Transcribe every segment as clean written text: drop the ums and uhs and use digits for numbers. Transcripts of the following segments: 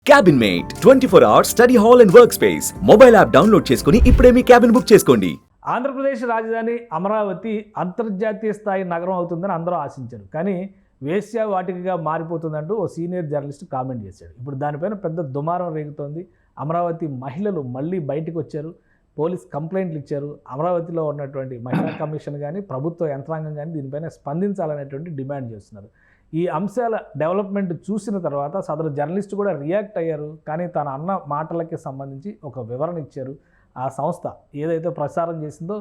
Cabin mate 24 hours study hall and work space mobile app download చేసుకుని ఇప్పుడే మీ cabin book చేసుకోండి. ఆంధ్రప్రదేశ్ రాజధాని అమరావతి అంతర్జాతీయ స్థాయి నగరం అవుతుందని అందరూ ఆశించారు. కానీ వేశ్యావాటికగా మారిపోతుందంటూ ఓ సీనియర్ జర్నలిస్ట్ కామెంట్ చేశాడు. ఇప్పుడు దానిపైన పెద్ద దుమారం రేగుతోంది. అమరావతి మహిళలు మళ్ళీ బయటకు వచ్చారు, పోలీస్ కంప్లైంట్లు ఇచ్చారు. అమరావతిలో ఉన్నటువంటి మహిళా కమిషన్ కానీ ప్రభుత్వ యంత్రాంగం కానీ దీనిపైన స్పందించాలనేటువంటి డిమాండ్ చేస్తున్నారు. ఈ అంశాల డెవలప్మెంట్ చూసిన తర్వాత సదరు జర్నలిస్ట్ కూడా రియాక్ట్ అయ్యారు. కానీ తన అన్న మాటలకి సంబంధించి ఒక వివరణ ఇచ్చారు. ఆ సంస్థ ఏదైతే ప్రసారం చేసిందో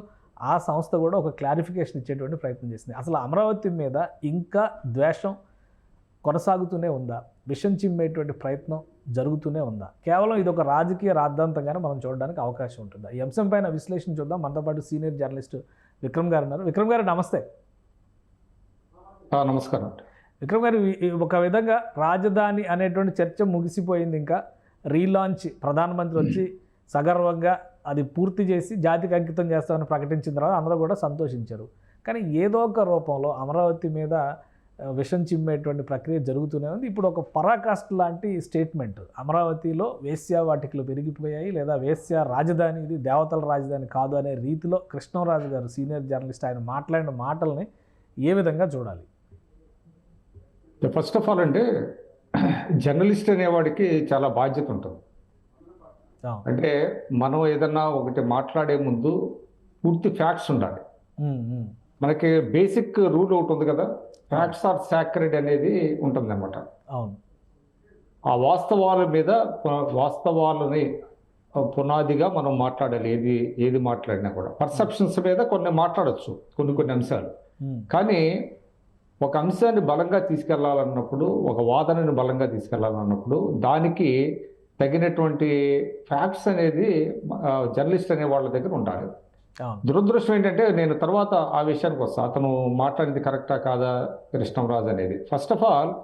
ఆ సంస్థ కూడా ఒక క్లారిఫికేషన్ ఇచ్చేటువంటి ప్రయత్నం చేసింది. అసలు అమరావతి మీద ఇంకా ద్వేషం కొనసాగుతూనే ఉందా, విషం చిమ్మేటువంటి ప్రయత్నం జరుగుతూనే ఉందా, కేవలం ఇది ఒక రాజకీయ రాద్ధాంతంగానే మనం చూడడానికి అవకాశం ఉంటుందా? ఈ అంశం పైన విశ్లేషణ చూద్దాం. మనతో పాటు సీనియర్ జర్నలిస్ట్ విక్రమ్ గారు ఉన్నారు. విక్రమ్ గారు నమస్తే. నమస్కారం. విక్రమ్ గారు, ఒక విధంగా రాజధాని అనేటువంటి చర్చ ముగిసిపోయింది. ఇంకా రీలాంచ్ ప్రధానమంత్రి వచ్చి సగర్వంగా అది పూర్తి చేసి జాతికి అంకితం చేస్తామని ప్రకటించిన తర్వాత అందరూ కూడా సంతోషించారు. కానీ ఏదో ఒక రూపంలో అమరావతి మీద విషం చిమ్మేటువంటి ప్రక్రియ జరుగుతూనే ఉంది. ఇప్పుడు ఒక పరాకాష్ఠ లాంటి స్టేట్మెంట్, అమరావతిలో వేశ్యావాటికలు పెరిగిపోయాయి లేదా వేశ్య రాజధాని, ఇది దేవతల రాజధాని కాదు అనే రీతిలో కృష్ణరాజు గారు సీనియర్ జర్నలిస్ట్ ఆయన మాట్లాడిన మాటల్ని ఏ విధంగా చూడాలి? ఫస్ట్ ఆఫ్ ఆల్ అంటే జర్నలిస్ట్ అనేవాడికి చాలా బాధ్యత ఉంటుంది. అంటే మనం ఏదన్నా ఒకటి మాట్లాడే ముందు పూర్తి ఫ్యాక్ట్స్ ఉండాలి. మనకి బేసిక్ రూల్ ఒకటి ఉంది కదా, ఫ్యాక్ట్స్ ఆర్ సాక్రెడ్ అనేది ఉంటుంది అనమాట. అవును. ఆ వాస్తవాలని పునాదిగా మనం మాట్లాడాలి. ఏది మాట్లాడినా కూడా పర్సెప్షన్స్ మీద కొన్ని మాట్లాడచ్చు, కొన్ని అంశాలు. కానీ ఒక అంశాన్ని బలంగా తీసుకెళ్లాలన్నప్పుడు, ఒక వాదనని బలంగా తీసుకెళ్లాలన్నప్పుడు దానికి తగినటువంటి ఫ్యాక్ట్స్ అనేది జర్నలిస్ట్ అనే వాళ్ళ దగ్గర ఉండాలి. దురదృష్టం ఏంటంటే, నేను తర్వాత ఆ విషయానికి వస్తా, అతను మాట్లాడింది కరెక్టా కాదా కృష్ణరాజు అనేది. ఫస్ట్ ఆఫ్ ఆల్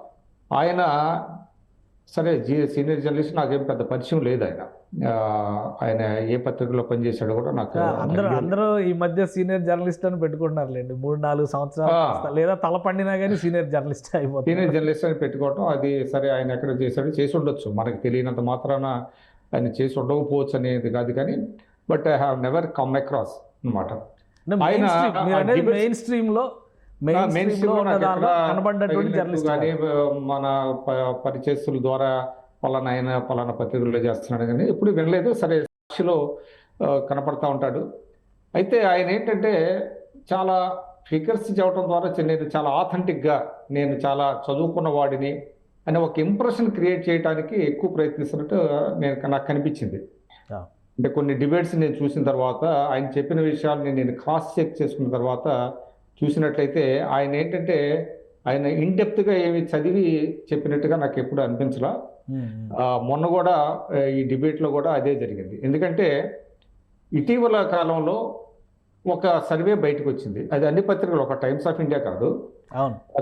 ఆయన సరే సీనియర్ జర్నలిస్ట్, నాకేం పెద్ద పరిచయం లేదు. ఆయన ఏ పత్రికలో పనిచేశాడో కూడా నాకు. అందరూ ఈ మధ్య సీనియర్ జర్నలిస్ట్ అని పెట్టుకుంటున్నారులేండి. 3-4 సంవత్సరాలు లేదా తల పండినా కానీ సీనియర్ జర్నలిస్ట్ అయిపోతుంది. సీనియర్ జర్నలిస్ట్ అని పెట్టుకోవటం అది సరే, ఆయన ఎక్కడ చేసి ఉండొచ్చు, మనకు తెలియనంత మాత్రాన ఆయన చేసి ఉండకపోవచ్చు అనేది కాదు. కానీ but I have never come across అనమాట. ఆయన మెయిన్ స్ట్రీమ్ లో కానీ మన పరిచయస్తుల ద్వారా పలానా పత్రికల్లో చేస్తున్నాడు కానీ ఎప్పుడు వినలేదు. సరే, సాక్షిలో కనపడతా ఉంటాడు. అయితే ఆయన ఏంటంటే చాలా ఫిగర్స్ చెప్పడం ద్వారా నేను చాలా ఆథెంటిక్గా, నేను చాలా చదువుకున్న వాడిని అనే ఒక ఇంప్రెషన్ క్రియేట్ చేయడానికి ఎక్కువ ప్రయత్నిస్తున్నట్టు నాకు కనిపించింది. అంటే కొన్ని డిబేట్స్ నేను చూసిన తర్వాత, ఆయన చెప్పిన విషయాల్ని నేను క్రాస్ చెక్ చేసుకున్న తర్వాత చూసినట్లయితే ఆయన ఏంటంటే ఆయన ఇన్డెప్త్గా ఏమి చదివి చెప్పినట్టుగా నాకు ఎప్పుడు అనిపించలా. మొన్న కూడా ఈ డిబేట్లో కూడా అదే జరిగింది. ఎందుకంటే ఇటీవల కాలంలో ఒక సర్వే బయటకు వచ్చింది. అది అన్ని పత్రికలు, ఒక టైమ్స్ ఆఫ్ ఇండియా కాదు,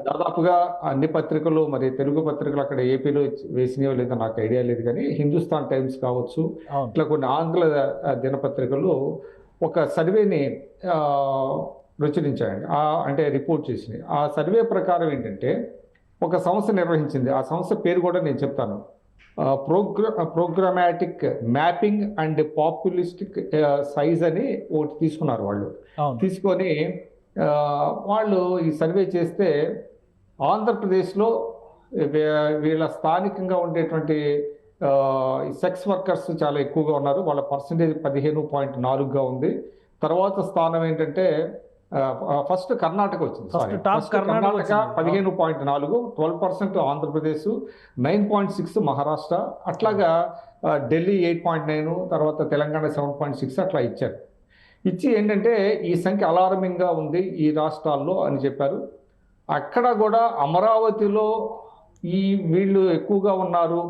దాదాపుగా అన్ని పత్రికలు, మరి తెలుగు పత్రికలు అక్కడ ఏపీలో వేసినవో లేదో నాకు ఐడియా లేదు, కానీ హిందుస్థాన్ టైమ్స్ కావచ్చు, ఇట్లా కొన్ని ఆంగ్ల దినపత్రికలు ఒక సర్వేని ప్రచురించాయండి. అంటే రిపోర్ట్ చేసినాయి. ఆ సర్వే ప్రకారం ఏంటంటే ఒక సంస్థ నిర్వహించింది. ఆ సంస్థ పేరు కూడా నేను చెప్తాను. Programmatic mapping and populistic size అని ఒకటి తీసుకున్నారు వాళ్ళు. తీసుకొని వాళ్ళు ఈ సర్వే చేస్తే ఆంధ్రప్రదేశ్లో వీళ్ళ స్థానికంగా ఉండేటువంటి సెక్స్ వర్కర్స్ చాలా ఎక్కువగా ఉన్నారు. వాళ్ళ పర్సంటేజ్ 15.4గా ఉంది. తర్వాత స్థానం ఏంటంటే ఫస్ట్ కర్ణాటక వచ్చింది. కర్ణాటక 15.4, 12% ఆంధ్రప్రదేశ్, 9.6 మహారాష్ట్ర, అట్లాగా ఢిల్లీ 8.9, తర్వాత తెలంగాణ 7.6 అట్లా ఇచ్చారు. ఇచ్చి ఏంటంటే ఈ సంఖ్య అలారమింగ్గా ఉంది ఈ రాష్ట్రాల్లో అని చెప్పారు. అక్కడ కూడా అమరావతిలో వీళ్ళు ఎక్కువగా ఉన్నారు.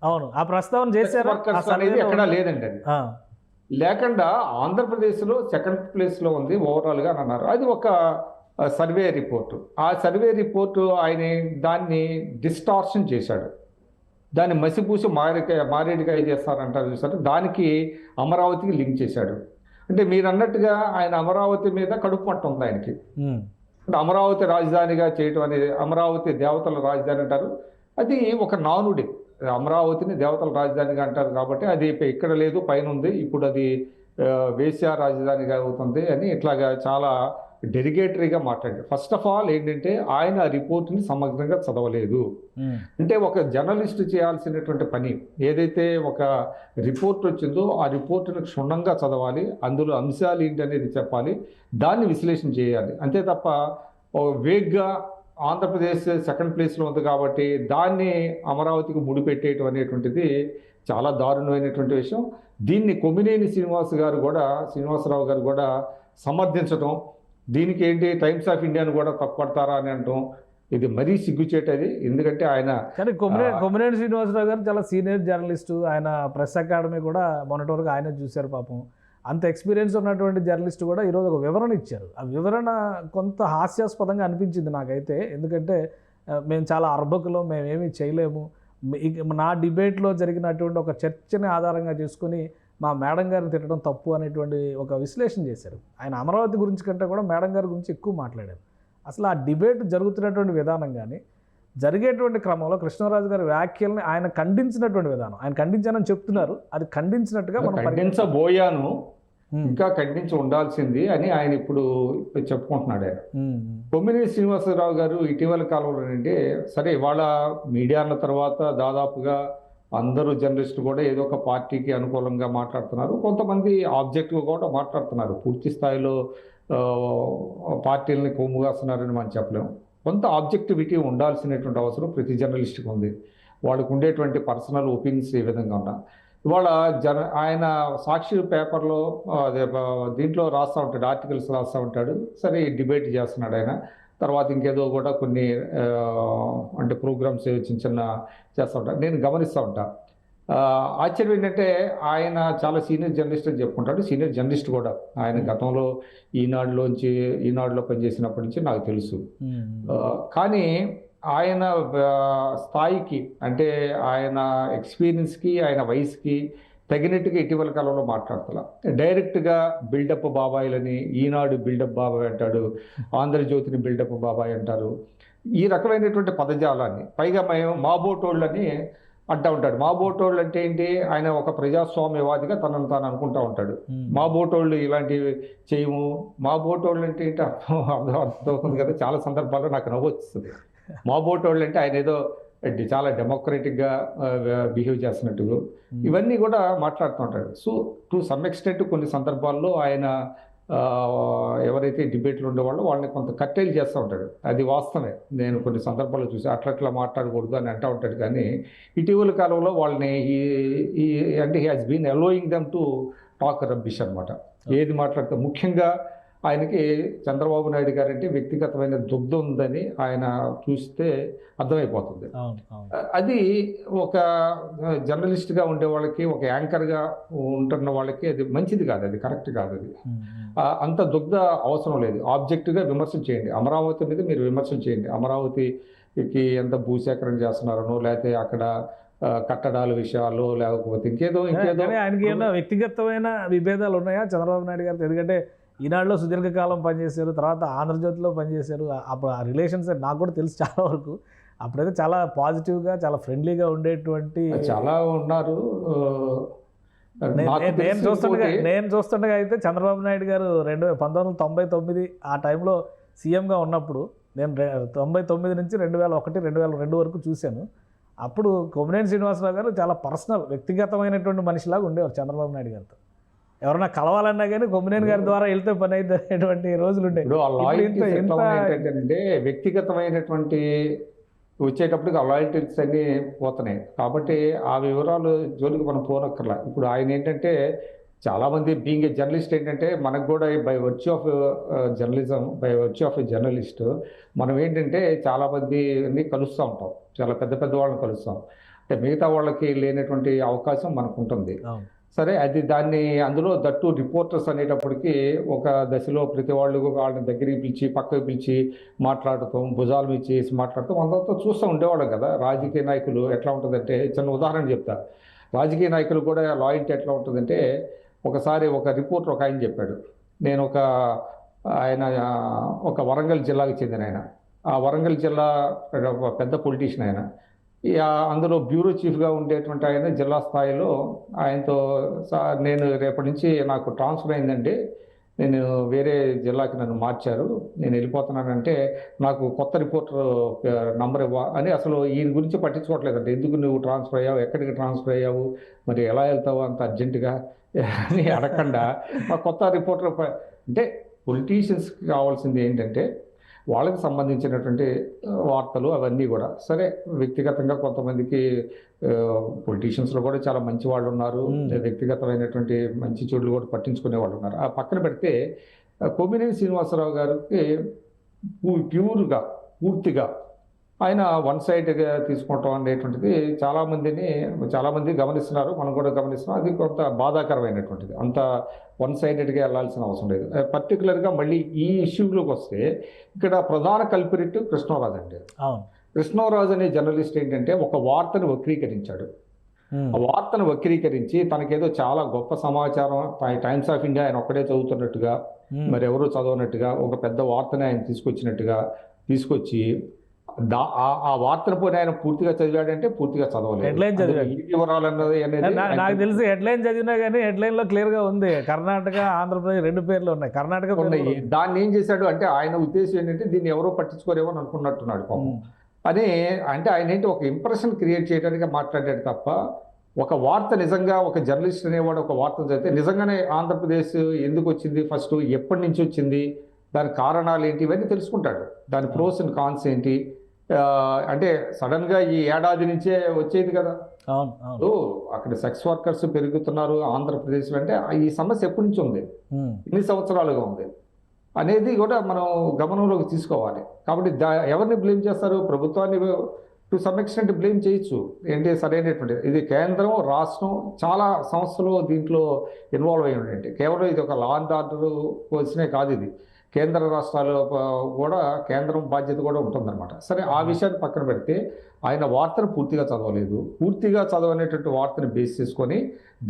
అవును, ఆ ప్రస్తావన చేశారు. వర్కర్స్ అనేది ఎక్కడా లేదండి. అది లేకుండా ఆంధ్రప్రదేశ్లో సెకండ్ ప్లేస్లో ఉంది ఓవరాల్గా అని అన్నారు. అది ఒక సర్వే రిపోర్టు. ఆ సర్వే రిపోర్టు ఆయన దాన్ని డిస్టార్షన్ చేశాడు. దాన్ని మసిపూసి మారేడుకాయ చేస్తారంటారు చూసారు, దానికి అమరావతికి లింక్ చేశాడు. అంటే మీరు అన్నట్టుగా ఆయన అమరావతి మీద కడుపు పట్టు ఉంది ఆయనకి. అమరావతి రాజధానిగా చేయటం అనేది, అమరావతి దేవతల రాజధాని అంటారు, అది ఒక నానుడి. అమరావతిని దేవతల రాజధానిగా అంటారు కాబట్టి అది ఇక్కడ లేదు, పైన ఉంది, ఇప్పుడు అది వేశ్య రాజధానిగా అవుతుంది అని ఇట్లాగా చాలా డెరిగేటరీగా మాట్లాడారు. ఫస్ట్ ఆఫ్ ఆల్ ఏంటంటే ఆయన ఆ రిపోర్ట్ని సమగ్రంగా చదవలేదు. అంటే ఒక జర్నలిస్ట్ చేయాల్సినటువంటి పని ఏదైతే ఒక రిపోర్ట్ వచ్చిందో ఆ రిపోర్ట్ని క్షుణ్ణంగా చదవాలి, అందులో అంశాలు ఏంటి అనేది చెప్పాలి, దాన్ని విశ్లేషణ చేయాలి. అంతే తప్ప వేగ్గా ఆంధ్రప్రదేశ్ సెకండ్ ప్లేస్లో ఉంది కాబట్టి దాన్ని అమరావతికి ముడిపెట్టేయటం అనేటువంటిది చాలా దారుణమైనటువంటి విషయం. దీన్ని కొమ్మినేని శ్రీనివాసరావు గారు కూడా సమర్థించడం, దీనికి ఏంటి టైమ్స్ ఆఫ్ ఇండియాను కూడా తప్పుపడతారా అని అంటాం, ఇది మరీ సిగ్గుచేటది. ఎందుకంటే ఆయన కానీ కొమ్మినేని శ్రీనివాసరావు గారు చాలా సీనియర్ జర్నలిస్టు, ఆయన ప్రెస్ అకాడమీ కూడా మొన్నటి వరకు ఆయన చూశారు పాపం. అంత ఎక్స్పీరియన్స్ ఉన్నటువంటి జర్నలిస్ట్ కూడా ఈరోజు ఒక వివరణ ఇచ్చారు. ఆ వివరణ కొంత హాస్యాస్పదంగా అనిపించింది నాకైతే. ఎందుకంటే మేము చాలా అర్భకులం, మేమేమీ చేయలేము, నా డిబేట్లో జరిగినటువంటి ఒక చర్చని ఆధారంగా చేసుకుని మా మేడం గారిని తిట్టడం తప్పు అనేటువంటి ఒక విశ్లేషణ చేశారు. ఆయన అమరావతి గురించి కంటే కూడా మేడం గారి గురించి ఎక్కువ మాట్లాడారు. అసలు ఆ డిబేట్ జరుగుతున్నటువంటి విధానం కానీ జరిగేటువంటి క్రమంలో కృష్ణరాజు గారి వ్యాఖ్యల్ని ఆయన ఖండించినటువంటి విధానం, ఆయన ఖండించానని చెప్తున్నారు, అది ఖండించినట్టుగా మనం ఖండించబోయాను, ఇంకా ఖండించి ఉండాల్సింది అని ఆయన ఇప్పుడు చెప్పుకుంటున్నాడు. ఆయన కొమ్మినేని శ్రీనివాసరావు గారు ఇటీవల కాలంలో అంటే సరే ఇవాళ మీడియా అన్న తర్వాత దాదాపుగా అందరూ జర్నలిస్టులు కూడా ఏదో ఒక పార్టీకి అనుకూలంగా మాట్లాడుతున్నారు, కొంతమంది ఆబ్జెక్టివ్గా కూడా మాట్లాడుతున్నారు. పూర్తి స్థాయిలో పార్టీలని కొమ్ముగాస్తున్నారని మనం చెప్పలేము. కొంత ఆబ్జెక్టివిటీ ఉండాల్సినటువంటి అవసరం ప్రతి జర్నలిస్ట్కి ఉంది. వాళ్ళకు ఉండేటువంటి పర్సనల్ ఒపీనియన్స్ ఏ విధంగా ఉన్నా ఇవాళ ఆయన సాక్షి పేపర్లో దీంట్లో రాస్తూ ఉంటాడు, ఆర్టికల్స్ రాస్తూ ఉంటాడు. సరే డిబేట్ చేస్తున్నాడు ఆయన, తర్వాత ఇంకేదో కూడా కొన్ని అంటే ప్రోగ్రామ్స్ చిన్న చేస్తూ ఉంటాడు, నేను గమనిస్తూ ఉంటాను. ఆశ్చర్యం ఏంటంటే ఆయన చాలా సీనియర్ జర్నలిస్ట్ అని చెప్పుకుంటాడు, సీనియర్ జర్నలిస్ట్ కూడా. ఆయన గతంలో ఈనాడులో పనిచేసినప్పటి నుంచి నాకు తెలుసు. కానీ ఆయన స్థాయికి అంటే ఆయన ఎక్స్పీరియన్స్కి ఆయన వయసుకి తగినట్టుగా ఇటీవల కాలంలో మాట్లాడతలా. డైరెక్ట్గా బిల్డప్ బాబాయిలని, ఈనాడు బిల్డప్ బాబాయ్ అంటాడు, ఆంధ్రజ్యోతిని బిల్డప్ బాబాయ్ అంటారు. ఈ రకమైనటువంటి పదజాలాన్ని పైగా మేము మాబోటోళ్ళని అంటూ ఉంటాడు. మాబోటోళ్ళు అంటే ఏంటి, ఆయన ఒక ప్రజాస్వామ్యవాదిగా తనను తాను అనుకుంటూ ఉంటాడు. మాబోటోళ్ళు ఇలాంటివి చేయము, మాబోటోళ్ళు అంటే ఏంటి అర్థమవుతుంది కదా. చాలా సందర్భాల్లో నాకు నవ్వు వస్తుంది. మాబోటోళ్ళు అంటే ఆయన ఏదో చాలా డెమోక్రటిక్గా బిహేవ్ చేస్తున్నట్టు ఇవన్నీ కూడా మాట్లాడుతూ ఉంటాడు. సో టు సమ్ ఎక్స్టెంట్ కొన్ని సందర్భాల్లో ఆయన ఎవరైతే డిబేట్లు ఉండేవాళ్ళో వాళ్ళని కొంత కట్టేలు చేస్తూ ఉంటాడు, అది వాస్తవమే. నేను కొన్ని సందర్భాల్లో చూసి అట్లా మాట్లాడకూడదు అని అంటూ ఉంటాడు. కానీ ఇటీవల కాలంలో వాళ్ళని అంటే he has been allowing them to talk rubbish అనమాట. ఏది మాట్లాడితే ముఖ్యంగా ఆయనకి చంద్రబాబు నాయుడు గారంటే వ్యక్తిగతమైన దుగ్ధ ఉందని ఆయన చూస్తే అర్థమైపోతుంది. అది ఒక జర్నలిస్ట్గా ఉండే వాళ్ళకి, ఒక యాంకర్గా ఉంటున్న వాళ్ళకి అది మంచిది కాదు, అది కరెక్ట్ కాదు. అది అంత దుగ్ధ అవసరం లేదు. ఆబ్జెక్టివ్గా విమర్శన చేయండి, అమరావతి మీద మీరు విమర్శన చేయండి. అమరావతికి ఎంత భూసేకరణ చేస్తున్నారనో, లేకపోతే అక్కడ కట్టడాల విషయాల్లో, లేకపోతే ఇంకేదో ఆయనకి ఏమైనా వ్యక్తిగతమైన విభేదాలు ఉన్నాయా చంద్రబాబు నాయుడు గారితో? ఎందుకంటే ఈనాడులో సుదీర్ఘకాలం పనిచేశారు, తర్వాత ఆంధ్రజ్యోతిలో పనిచేశారు. అప్పుడు ఆ రిలేషన్స్ నాకు కూడా తెలుసు చాలా వరకు. అప్పుడైతే చాలా పాజిటివ్గా, చాలా ఫ్రెండ్లీగా ఉండేటువంటి చాలా ఉన్నారు. నేను చూస్తుండగా అయితే చంద్రబాబు నాయుడు గారు 1999 ఆ టైంలో సీఎంగా ఉన్నప్పుడు, నేను 99 నుంచి 2001, 2002 వరకు చూశాను. అప్పుడు కొమ్మినేని శ్రీనివాసరావు గారు చాలా పర్సనల్, వ్యక్తిగతమైనటువంటి మనిషిలాగా ఉండేవారు చంద్రబాబు నాయుడు గారితో. ఎవరన్నా కలవాలన్నా కానీ కొమ్మినేని గారి ద్వారా వెళ్తే పని అయితే అనేటువంటి రోజులు ఉండేవి. ఏంటంటే వ్యక్తిగతమైనటువంటి వచ్చేటప్పటికి ఆ లాయల్టీస్ అన్నీ పోతున్నాయి కాబట్టి ఆ వివరాలు జోలికి మనం పోనక్కర్లా. ఇప్పుడు ఆయన ఏంటంటే చాలామంది బీయింగ్ ఏ జర్నలిస్ట్ ఏంటంటే మనకు కూడా by virtue of journalism, by virtue of journalist మనం ఏంటంటే చాలామందిని కలుస్తూ ఉంటాం, చాలా పెద్ద పెద్ద వాళ్ళని కలుస్తాం. అంటే మిగతా వాళ్ళకి లేనటువంటి అవకాశం మనకు ఉంటుంది. సరే, అది దాన్ని అందులో దట్టు రిపోర్టర్స్ అనేటప్పటికీ ఒక దశలో ప్రతి వాళ్ళు వాళ్ళని దగ్గరికి పిలిచి పక్కకు పిలిచి మాట్లాడుతాం, భుజాలు మీద చేసి మాట్లాడుతాం, అందరితో చూస్తూ ఉండేవాళ్ళం కదా. రాజకీయ నాయకులు ఎట్లా ఉంటుందంటే, చిన్న ఉదాహరణ చెప్తా, రాజకీయ నాయకులు కూడా లాయల్టీ ఎట్లా ఉంటుందంటే, ఒకసారి ఒక రిపోర్టర్ ఒక ఆయన చెప్పాడు, నేను ఆయన ఒక వరంగల్ జిల్లాకి చెందిన ఆయన, ఆ వరంగల్ జిల్లా పెద్ద పొలిటీషియన్ ఆయన, అందులో బ్యూరో చీఫ్గా ఉండేటువంటి ఆయన జిల్లా స్థాయిలో ఆయనతో సార్ నేను రేపటి నుంచి నాకు ట్రాన్స్ఫర్ అయిందండి, నేను వేరే జిల్లాకి నన్ను మార్చారు, నేను వెళ్ళిపోతున్నానంటే నాకు కొత్త రిపోర్టర్ నంబర్ ఇవ్వ అని అసలు ఈయన గురించి పట్టించుకోవట్లేదండి. ఎందుకు నువ్వు ట్రాన్స్ఫర్ అయ్యావు, ఎక్కడికి ట్రాన్స్ఫర్ అయ్యావు, మరి ఎలా వెళ్తావు అంత అర్జెంటుగా అని అడగకుండా మా కొత్త రిపోర్టర్ అంటే పొలిటీషియన్స్కి కావాల్సింది ఏంటంటే వాళ్ళకి సంబంధించినటువంటి వార్తలు అవన్నీ కూడా సరే. వ్యక్తిగతంగా కొంతమందికి పొలిటీషియన్స్లో కూడా చాలా మంచి వాళ్ళు ఉన్నారు, వ్యక్తిగతమైనటువంటి మంచి చెడులు కూడా పట్టించుకునే వాళ్ళు ఉన్నారు. ఆ పక్కన పెడితే కొమ్మినేని శ్రీనివాసరావు గారికి ప్యూర్గా పూర్తిగా ఆయన వన్ సైడ్గా తీసుకోవటం అనేటువంటిది చాలామంది గమనిస్తున్నారు, మనం కూడా గమనిస్తున్నాం. అది కొంత బాధాకరమైనటువంటిది. అంత వన్ సైడెడ్గా వెళ్ళాల్సిన అవసరం లేదు. పర్టికులర్గా మళ్ళీ ఈ ఇష్యూలోకి వస్తే ఇక్కడ ప్రధాన కల్పిరిట్ కృష్ణరాజు అండి. కృష్ణరాజు అనే జర్నలిస్ట్ ఏంటంటే ఒక వార్తను వక్రీకరించాడు. ఆ వార్తను వక్రీకరించి తనకేదో చాలా గొప్ప సమాచారం, టైమ్స్ ఆఫ్ ఇండియా ఆయన ఒక్కడే చదువుతున్నట్టుగా, మరి ఎవరు చదవనట్టుగా, ఒక పెద్ద వార్తని ఆయన తీసుకొచ్చి ఆ వార్తను పోనీ ఆయన పూర్తిగా చదివాడంటే పూర్తిగా చదవలేదు. వివరాలు అన్నది నాకు తెలిసి హెడ్లైన్ చదివినా కానీ హెడ్లైన్ లో క్లియర్ గా ఉంది కర్ణాటక ఆంధ్రప్రదేశ్ 2 పేర్లు ఉన్నాయి. కర్ణాటక ఉన్నాయి. దాన్ని ఏం చేశాడు అంటే ఆయన ఉద్దేశం ఏంటంటే దీన్ని ఎవరో పట్టించుకోరేమో అని అనుకున్నట్టున్నాడు పాపం. అని అంటే ఆయన ఏంటి ఒక ఇంప్రెషన్ క్రియేట్ చేయడానికి మాట్లాడాడు తప్ప ఒక వార్త నిజంగా ఒక జర్నలిస్ట్ అనేవాడు ఒక వార్త చదివితే నిజంగానే ఆంధ్రప్రదేశ్ ఎందుకు వచ్చింది, ఫస్ట్ ఎప్పటి నుంచి వచ్చింది, దాని కారణాలు ఏంటి, ఇవన్నీ తెలుసుకుంటాడు. దాని ప్రోస్ అండ్ కాన్స్ ఏంటి. అంటే సడన్గా ఈ ఏడాది నుంచే వచ్చేది కదా. అక్కడ సెక్స్ వర్కర్స్ పెరుగుతున్నారు ఆంధ్రప్రదేశ్లో అంటే ఈ సమస్య ఎప్పటి నుంచి ఉంది, ఎన్ని సంవత్సరాలుగా ఉంది అనేది కూడా మనం గమనంలోకి తీసుకోవాలి. కాబట్టి ఎవరిని బ్లేమ్ చేస్తారు? ప్రభుత్వాన్ని టు సమ్ ఎక్స్టెంట్ బ్లేమ్ చేయొచ్చు. ఏంటి సరైనటువంటి ఇది కేంద్రం రాష్ట్రం చాలా సంస్థలు దీంట్లో ఇన్వాల్వ్ అయ్యి ఉండండి. కేవలం ఇది ఒక లా అండ్ ఆర్డర్ కోసమే కాదు, ఇది కేంద్ర రాష్ట్రాలు కూడా కేంద్రం బాధ్యత కూడా ఉంటుందన్నమాట. సరే, ఆ విషయాన్ని పక్కన పెడితే ఆయన వార్తను పూర్తిగా చదవలేదు. పూర్తిగా చదవనేటువంటి వార్తను బేస్ చేసుకొని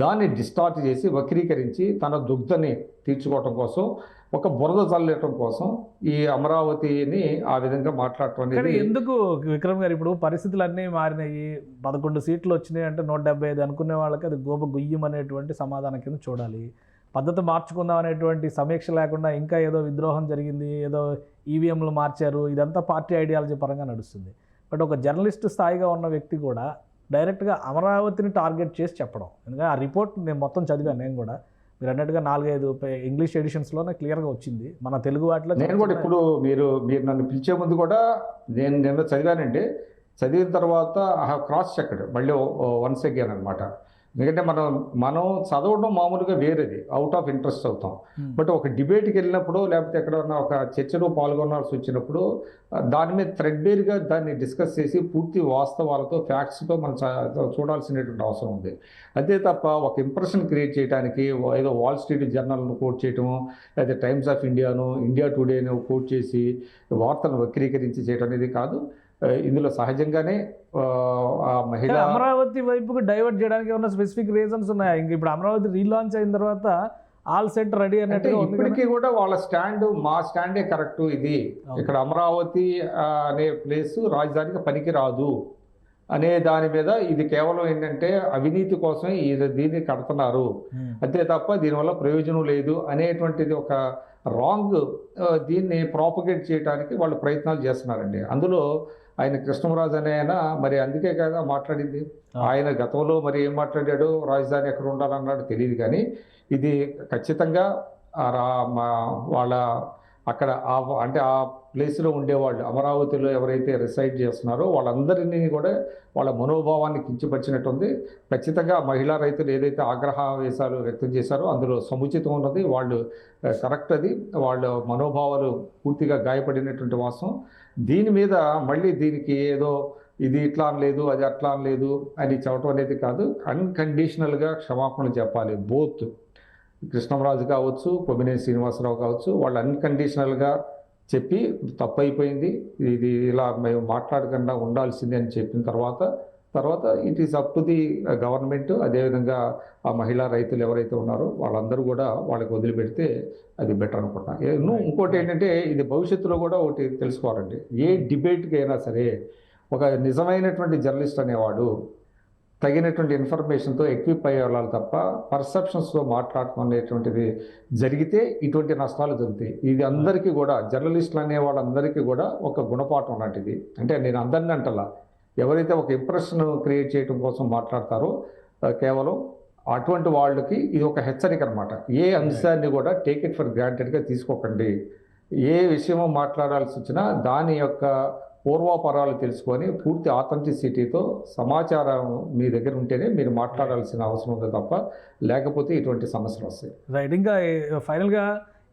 దాన్ని డిస్టార్ట్ చేసి వక్రీకరించి తన దుగ్ధని తీర్చుకోవటం కోసం, ఒక బురద చల్లటం కోసం ఈ అమరావతిని ఆ విధంగా మాట్లాడటం అనేది ఎందుకు విక్రమ్ గారు? ఇప్పుడు పరిస్థితులు అన్నీ మారినాయి, 11 సీట్లు వచ్చినాయి అంటే 175 అనుకునే వాళ్ళకి అది గోప గుయ్యం అనేటువంటి సమాధానం కింద చూడాలి. పద్ధతి మార్చుకుందాం అనేటువంటి సమీక్ష లేకుండా ఇంకా ఏదో విద్రోహం జరిగింది, ఏదో ఈవీఎంలు మార్చారు, ఇదంతా పార్టీ ఐడియాలజీ పరంగా నడుస్తుంది. బట్ ఒక జర్నలిస్ట్ స్థాయిగా ఉన్న వ్యక్తి కూడా డైరెక్ట్గా అమరావతిని టార్గెట్ చేసి చెప్పడం, ఎందుకంటే ఆ రిపోర్ట్ నేను మొత్తం చదివాను. నేను కూడా మీరు అన్నట్టుగా 4-5 ఇంగ్లీష్ ఎడిషన్స్లోనే క్లియర్గా వచ్చింది. మన తెలుగు వాటిలో నేను కూడా ఇప్పుడు మీరు నన్ను పిలిచే ముందు కూడా నేను నిన్న చదివానండి. చదివిన తర్వాత ఐ హావ్ క్రాస్ చెక్డ్ మళ్ళీ వన్స్ అగైన్ అనమాట. ఎందుకంటే మనం చదవడం మామూలుగా వేరేది, అవుట్ ఆఫ్ ఇంట్రెస్ట్ అవుతాం. బట్ ఒక డిబేట్కి వెళ్ళినప్పుడు లేకపోతే ఎక్కడన్నా ఒక చర్చలో పాల్గొనాల్సి వచ్చినప్పుడు దాని మీద థ్రెడ్బేర్గా దాన్ని డిస్కస్ చేసి పూర్తి వాస్తవాలతో ఫ్యాక్ట్స్తో మనం చూడాల్సినటువంటి అవసరం ఉంది. అంతే తప్ప ఒక ఇంప్రెషన్ క్రియేట్ చేయడానికి ఏదో వాల్ స్ట్రీట్ జర్నల్ను కోట్ చేయటము, లేదా టైమ్స్ ఆఫ్ ఇండియాను, ఇండియా టుడేను కోట్ చేసి వార్తను వక్రీకరించి చేయటం అనేది కాదు. ఇందులో సహజంగానే మహిళ అమరావతి వైపుకు డైవర్ట్ చేయడానికి ఏమన్నా స్పెసిఫిక్ రీజన్స్ ఉన్నాయా? ఇంక ఇప్పుడు అమరావతి రీలాంచ్ అయిన తర్వాత ఆల్ సెట్ రెడీ అన్నట్టు ఇప్పటికీ కూడా వాళ్ళ మా స్టాండే కరెక్ట్. ఇది ఇక్కడ అమరావతి అనే ప్లేస్ రాజధానికి పనికి రాదు అనే దాని మీద ఇది కేవలం ఏంటంటే అవినీతి కోసం దీన్ని కడుతున్నారు, అంతే తప్ప దీనివల్ల ప్రయోజనం లేదు అనేటువంటిది ఒక రాంగ్ దీన్ని ప్రాపగేట్ చేయడానికి వాళ్ళు ప్రయత్నాలు చేస్తున్నారండి. అందులో ఆయన కృష్ణరాజు అనే ఆయన మరి అందుకే కదా మాట్లాడింది. ఆయన గతంలో మరి ఏం మాట్లాడాడు, రాజధాని ఎక్కడ ఉండాలన్నాడు తెలియదు, కానీ ఇది ఖచ్చితంగా వాళ్ళ అక్కడ అంటే ఆ ప్లేస్లో ఉండేవాళ్ళు అమరావతిలో ఎవరైతే రిసైడ్ చేస్తున్నారో వాళ్ళందరినీ కూడా వాళ్ళ మనోభావాన్ని కించపరిచినట్టుంది. ఖచ్చితంగా మహిళా రైతులు ఏదైతే ఆగ్రహావేశాలు వ్యక్తం చేశారో అందులో సముచితం ఉన్నది, వాళ్ళు కరెక్ట్, అది వాళ్ళ మనోభావాలు పూర్తిగా గాయపడినటువంటి వాస్తవం. దీని మీద మళ్ళీ దీనికి ఏదో ఇది ఇట్లా అనలేదు, అది అట్లా అనలేదు అని చెప్పడం అనేది కాదు. అన్కండిషనల్గా క్షమాపణలు చెప్పాలి. బోత్ కృష్ణరాజు కావచ్చు, కొమ్మినేని శ్రీనివాసరావు కావచ్చు, వాళ్ళు అన్కండిషనల్గా చెప్పి తప్పు అయిపోయింది, ఇది ఇలా మేము మాట్లాడకుండా ఉండాల్సిందే అని చెప్పిన తర్వాత it is up to the government. అదేవిధంగా ఆ మహిళా రైతులు ఎవరైతే ఉన్నారో వాళ్ళందరూ కూడా వాళ్ళకి వదిలిపెడితే అది బెటర్ అనుకుంటున్నాను. ఇంకోటి ఏంటంటే ఇది భవిష్యత్తులో కూడా ఒకటి తెలుసుకోవాలండి. ఏ డిబేట్కి అయినా సరే ఒక నిజమైనటువంటి జర్నలిస్ట్ అనేవాడు తగినటువంటి ఇన్ఫర్మేషన్తో ఎక్విప్ అయ్యే వాళ్ళు తప్ప పర్సెప్షన్స్తో మాట్లాడుకునేటువంటిది జరిగితే ఇటువంటి నష్టాలు జరుగుతాయి. ఇది అందరికీ కూడా జర్నలిస్టులు అనే వాళ్ళందరికీ కూడా ఒక గుణపాఠం లాంటిది. అంటే నేను అందరినీ అంటలా, ఎవరైతే ఒక ఇంప్రెషన్ క్రియేట్ చేయడం కోసం మాట్లాడతారో కేవలం అటువంటి వాళ్ళకి ఇది ఒక హెచ్చరిక అనమాట. ఏ అంశాన్ని కూడా టేక్ ఇట్ ఫర్ గ్రాంటెడ్గా తీసుకోకండి. ఏ విషయమో మాట్లాడాల్సి వచ్చినా దాని యొక్క పూర్వాపరాలు తెలుసుకొని పూర్తి ఆథెంటిసిటీతో సమాచారం మీ దగ్గర ఉంటేనే మీరు మాట్లాడాల్సిన అవసరం ఉంది తప్ప లేకపోతే ఇటువంటి సమస్యలు వస్తాయి. రైట్. ఇంకా ఫైనల్గా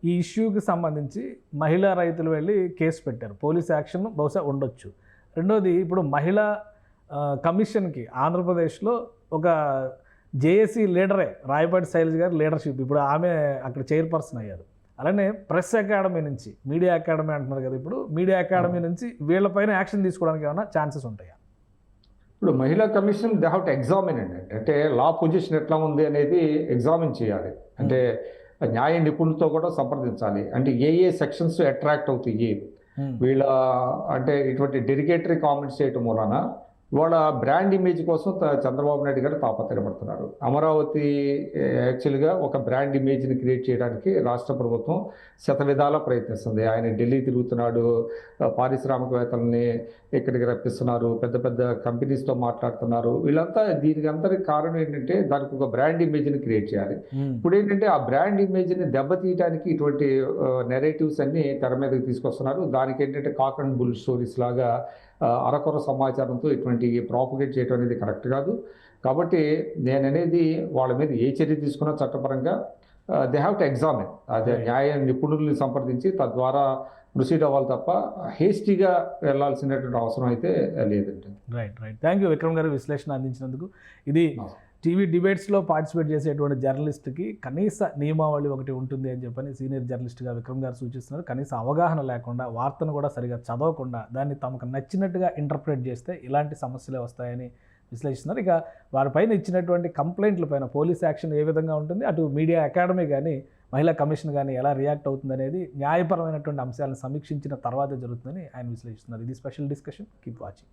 ఈ ఇష్యూకి సంబంధించి మహిళా రైతులు వెళ్ళి కేసు పెట్టారు. పోలీస్ యాక్షన్ బహుశా ఉండొచ్చు. రెండోది, ఇప్పుడు మహిళా కమిషన్కి ఆంధ్రప్రదేశ్లో ఒక జేఏసీ లీడరే రాయపాటి శైలజ గారు లీడర్షిప్, ఇప్పుడు ఆమె అక్కడ చైర్పర్సన్ అయ్యారు. అలానే ప్రెస్ అకాడమీ నుంచి, మీడియా అకాడమీ అంటున్నారు కదా, ఇప్పుడు మీడియా అకాడమీ నుంచి వీళ్ళపైన యాక్షన్ తీసుకోవడానికి ఏమైనా ఛాన్సెస్ ఉంటాయా? ఇప్పుడు మహిళా commission they have to examine అండి. అంటే లా పొజిషన్ ఎట్లా ఉంది అనేది ఎగ్జామిన్ చేయాలి. అంటే న్యాయ నిపుణులతో కూడా సంప్రదించాలి. అంటే ఏ సెక్షన్స్ అట్రాక్ట్ అవుతాయి వీళ్ళ, అంటే ఇటువంటి డెరిగేటరీ కామెంట్స్ చేయటం వలన వాళ్ళ బ్రాండ్ ఇమేజ్ కోసం చంద్రబాబు నాయుడు గారు తాపత్రయపడుతున్నారు. అమరావతి యాక్చువల్గా ఒక బ్రాండ్ ఇమేజ్ని క్రియేట్ చేయడానికి రాష్ట్ర ప్రభుత్వం శతవిధాలా ప్రయత్నిస్తుంది. ఆయన ఢిల్లీ తిరుగుతున్నాడు, పారిశ్రామికవేత్తలని ఇక్కడికి రప్పిస్తున్నారు, పెద్ద పెద్ద కంపెనీస్తో మాట్లాడుతున్నారు. వీళ్ళంతా దీనికి అందరికి కారణం ఏంటంటే దానికి ఒక బ్రాండ్ ఇమేజ్ని క్రియేట్ చేయాలి. ఇప్పుడు ఏంటంటే ఆ బ్రాండ్ ఇమేజ్ని దెబ్బతీయడానికి ఇటువంటి నెరేటివ్స్ అన్ని తెర మీదకి తీసుకొస్తున్నారు. దానికి ఏంటంటే కాక్ అండ్ బుల్ స్టోరీస్ లాగా అరకొర సమాచారంతో ఇటువంటి ప్రాపగేట్ చేయడం అనేది కరెక్ట్ కాదు. కాబట్టి నేను అనేది వాళ్ళ మీద ఏ చర్య తీసుకున్నా చట్టపరంగా దే హ్యావ్ టు ఎగ్జామిన్, అదే న్యాయ నిపుణుల్ని సంప్రదించి తద్వారా ప్రొసీడ్ అవ్వాలి తప్ప హేస్టీగా వెళ్లాల్సినటువంటి అవసరం అయితే లేదండి. రైట్. థ్యాంక్ యూ విక్రమ్ గారు విశ్లేషణ అందించినందుకు. ఇది టీవీ డిబేట్స్లో పార్టిసిపేట్ చేసేటువంటి జర్నలిస్ట్కి కనీస నియమావళి ఒకటి ఉంటుంది అని చెప్పని సీనియర్ జర్నలిస్ట్గా విక్రమ్ గారు సూచిస్తున్నారు. కనీస అవగాహన లేకుండా, వార్తను కూడా సరిగా చదవకుండా, దాన్ని తమకు నచ్చినట్టుగా ఇంటర్ప్రిట్ చేస్తే ఇలాంటి సమస్యలే వస్తాయని విశ్లేషిస్తున్నారు. ఇక వారిపైన ఇచ్చినటువంటి కంప్లైంట్ల పైన పోలీస్ యాక్షన్ ఏ విధంగా ఉంటుంది, అటు మీడియా అకాడమీ కానీ మహిళా కమిషన్ కానీ ఎలా రియాక్ట్ అవుతుంది అనేది న్యాయపరమైనటువంటి అంశాలను సమీక్షించిన తర్వాతే జరుగుతుందని ఆయన విశ్లేషిస్తున్నారు. ఇది స్పెషల్ డిస్కషన్. Keep watching.